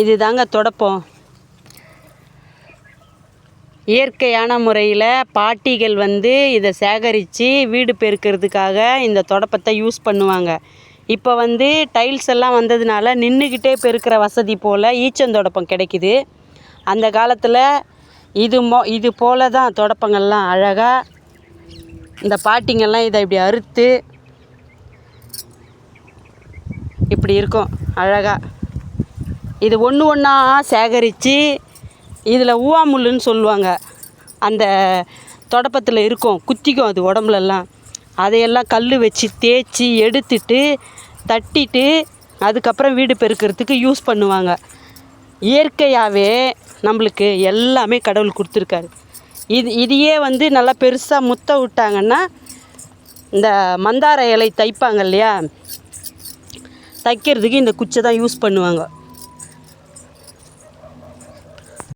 இது தாங்க தொடப்பம். இயற்கையான முறையில் பாட்டிகள் இதை சேகரித்து வீடு பெருக்கிறதுக்காக இந்த தொடப்பத்தை யூஸ் பண்ணுவாங்க. இப்போ டைல்ஸ் எல்லாம் வந்ததுனால நின்றுக்கிட்டே பெருக்கிற வசதி போல் ஈச்சந்தொடப்பம் கிடைக்குது. அந்த காலத்தில் இது போல தான் தொடப்பங்கள்லாம் அழகாக இந்த பாட்டிங்கெல்லாம் இதை இப்படி அறுத்து இப்படி இருக்கும் அழகாக. இது ஒன்று ஒன்றா சேகரித்து இதில் ஊவாமுள்ளுன்னு சொல்லுவாங்க. அந்த தொடப்பத்தில் இருக்கும், குத்திக்கும் அது உடம்புலலாம். அதையெல்லாம் கல் வச்சு தேய்ச்சி எடுத்துட்டு தட்டிட்டு அதுக்கப்புறம் வீடு பெருக்கிறதுக்கு யூஸ் பண்ணுவாங்க. இயற்கையாகவே நம்மளுக்கு எல்லாமே கடவுள் கொடுத்துருக்காரு. இதையே நல்லா பெருசாக முத்த விட்டாங்கன்னா இந்த மந்தார இலை தைப்பாங்க இல்லையா, தைக்கிறதுக்கு இந்த குச்சை தான் யூஸ் பண்ணுவாங்க.